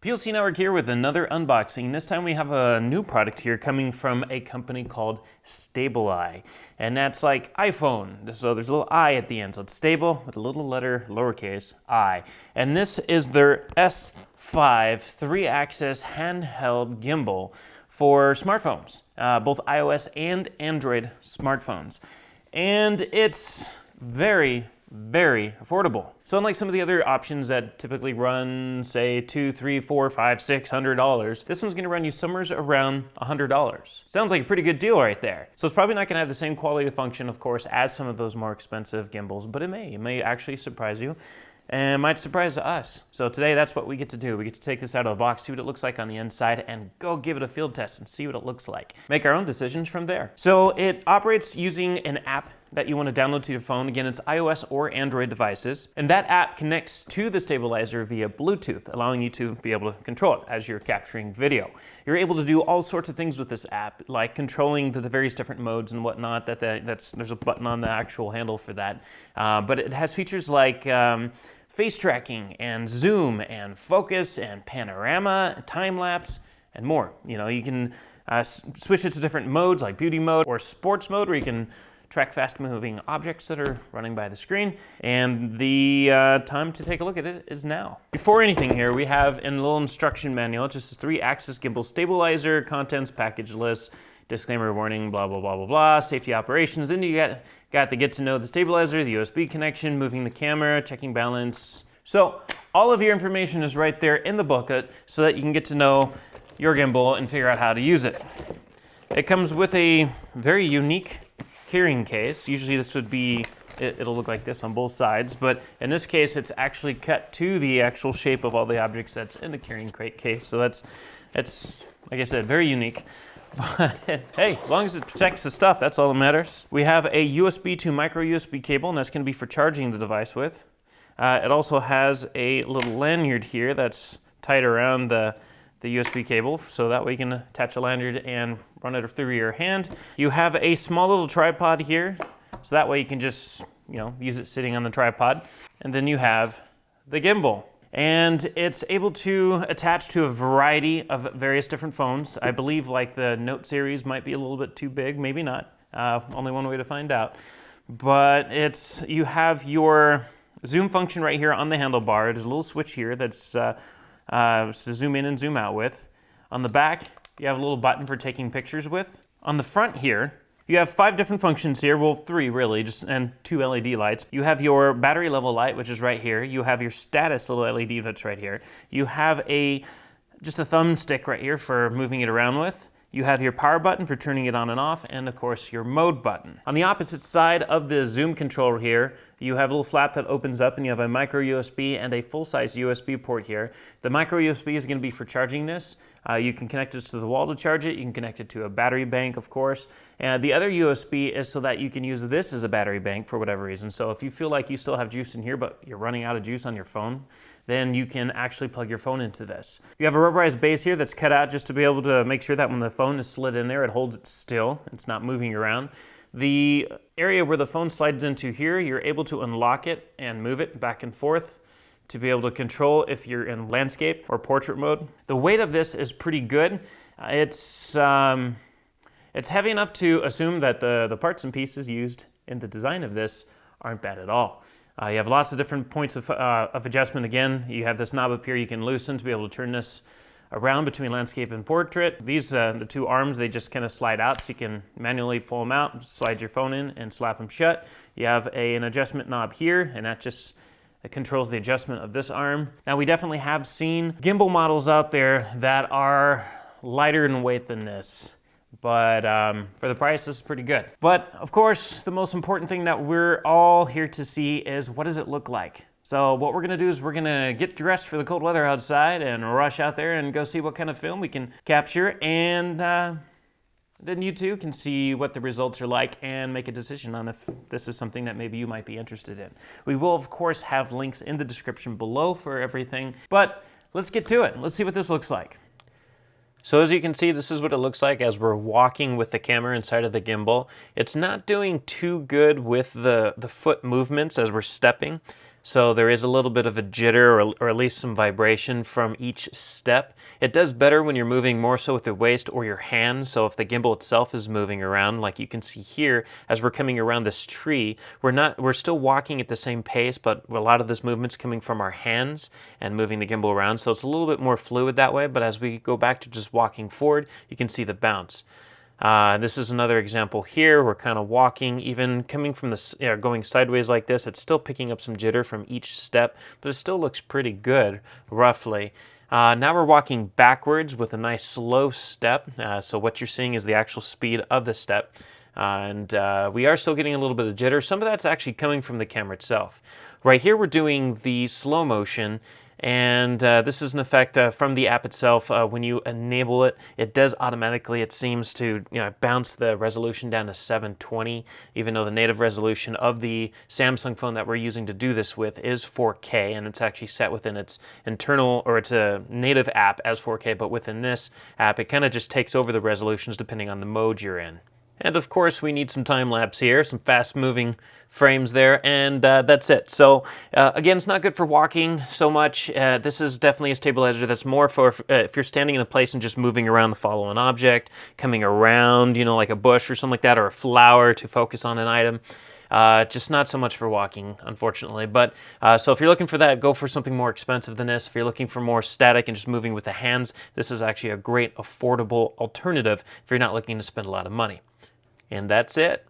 PLC Network here with another unboxing. This time we have a new product here coming from a company called STABLEi. And that's like iPhone. So there's a little I at the end. So it's stable with a little letter, lowercase, I. And this is their S5 3-axis handheld gimbal for smartphones, both iOS and Android smartphones. And it's very affordable. So unlike some of the other options that typically run, say, $200, $300, $400, $500, $600, this one's gonna run you somewhere around $100. Sounds like a pretty good deal right there. So it's probably not gonna have the same quality of function, of course, as some of those more expensive gimbals, but it may actually surprise you. And might surprise us. So today that's what we get to do. We get to take this out of the box, see what it looks like on the inside, and go give it a field test and see what it looks like. Make our own decisions from there. So it operates using an app that you want to download to your phone. Again, it's iOS or Android devices. And that app connects to the stabilizer via Bluetooth, allowing you to be able to control it as you're capturing video. You're able to do all sorts of things with this app, like controlling the various different modes and whatnot. There's a button on the actual handle for that. But it has features like face tracking and zoom and focus and panorama, time lapse, and more. You know, you can switch it to different modes like beauty mode or sports mode, where you can track fast moving objects that are running by the screen. And the time to take a look at it is now. Before anything here, we have in a little instruction manual, it just says 3-axis gimbal stabilizer, contents, package list, disclaimer, warning, blah, blah, blah, blah, blah, safety operations. Then you got the get to know the stabilizer, the USB connection, moving the camera, checking balance. So all of your information is right there in the booklet so that you can get to know your gimbal and figure out how to use it. It comes with a very unique carrying case. Usually this would be, it'll look like this on both sides, but in this case it's actually cut to the actual shape of all the objects that's in the carrying crate case. So that's like I said, very unique. But hey, as long as it protects the stuff, that's all that matters. We have a USB to micro USB cable, and that's going to be for charging the device with. It also has a little lanyard here that's tied around the USB cable, so that way you can attach a lanyard and run it through your hand. You have a small little tripod here, so that way you can just, use it sitting on the tripod. And then you have the gimbal. And it's able to attach to a variety of various different phones. I believe like the Note series might be a little bit too big, maybe not. Only one way to find out. But you have your zoom function right here on the handlebar. There's a little switch here that's to zoom in and zoom out with. On the back, you have a little button for taking pictures with. On the front here, you have 5 different functions here, well 3 really, and 2 LED lights. You have your battery level light, which is right here. You have your status little LED that's right here. You have just a thumbstick right here for moving it around with. You have your power button for turning it on and off, and of course your mode button. On the opposite side of the zoom controller here, you have a little flap that opens up and you have a micro USB and a full-size USB port here. The micro USB is going to be for charging this. You can connect this to the wall to charge it. You can connect it to a battery bank, of course. And the other USB is so that you can use this as a battery bank for whatever reason. So if you feel like you still have juice in here, but you're running out of juice on your phone, then you can actually plug your phone into this. You have a rubberized base here that's cut out just to be able to make sure that when the phone is slid in there, it holds it still. It's not moving around. The area where the phone slides into here, you're able to unlock it and move it back and forth to be able to control if you're in landscape or portrait mode. The weight of this is pretty good. It's heavy enough to assume that the parts and pieces used in the design of this aren't bad at all. You have lots of different points of adjustment. Again, you have this knob up here you can loosen to be able to turn this around between landscape and portrait. These, the 2 arms, they just kind of slide out, so you can manually pull them out, slide your phone in, and slap them shut. You have an adjustment knob here, and that just controls the adjustment of this arm. Now, we definitely have seen gimbal models out there that are lighter in weight than this. But for the price, this is pretty good. But of course, the most important thing that we're all here to see is, what does it look like? So what we're gonna do is we're gonna get dressed for the cold weather outside and rush out there and go see what kind of film we can capture, and then you too can see what the results are like and make a decision on if this is something that maybe you might be interested in. We will of course have links in the description below for everything, but let's get to it. Let's see what this looks like. So as you can see, this is what it looks like as we're walking with the camera inside of the gimbal. It's not doing too good with the foot movements as we're stepping. So there is a little bit of a jitter or at least some vibration from each step. It does better when you're moving more so with the waist or your hands. So if the gimbal itself is moving around, like you can see here, as we're coming around this tree, we're still walking at the same pace, but a lot of this movement's coming from our hands and moving the gimbal around. So it's a little bit more fluid that way, but as we go back to just walking forward, you can see the bounce. This is another example here. We're kind of walking, even coming from the, going sideways like this. It's still picking up some jitter from each step, but it still looks pretty good, roughly. Now we're walking backwards with a nice slow step. So what you're seeing is the actual speed of the step. We are still getting a little bit of jitter. Some of that's actually coming from the camera itself. Right here we're doing the slow motion, and this is an effect from the app itself. When you enable it, it does automatically, it seems to bounce the resolution down to 720, even though the native resolution of the Samsung phone that we're using to do this with is 4K, and it's actually set within its internal, or it's a native app as 4K, but within this app, it kind of just takes over the resolutions depending on the mode you're in. And of course, we need some time lapse here, some fast moving frames there, and that's it. So again, it's not good for walking so much. This is definitely a stabilizer that's more for if you're standing in a place and just moving around to follow an object, coming around, like a bush or something like that, or a flower to focus on an item. Just not so much for walking, unfortunately. But so if you're looking for that, go for something more expensive than this. If you're looking for more static and just moving with the hands, this is actually a great affordable alternative if you're not looking to spend a lot of money. And that's it.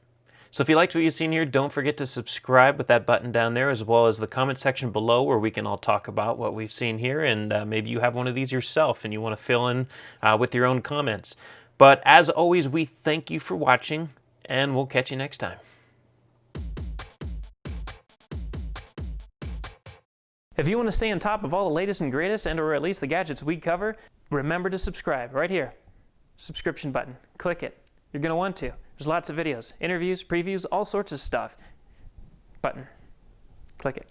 So if you liked what you've seen here, don't forget to subscribe with that button down there, as well as the comment section below where we can all talk about what we've seen here, and maybe you have one of these yourself and you want to fill in with your own comments. But as always, we thank you for watching, and we'll catch you next time. If you want to stay on top of all the latest and greatest, and or at least the gadgets we cover, remember to subscribe right here. Subscription button. Click it. You're going to want to. There's lots of videos, interviews, previews, all sorts of stuff. Button. Click it.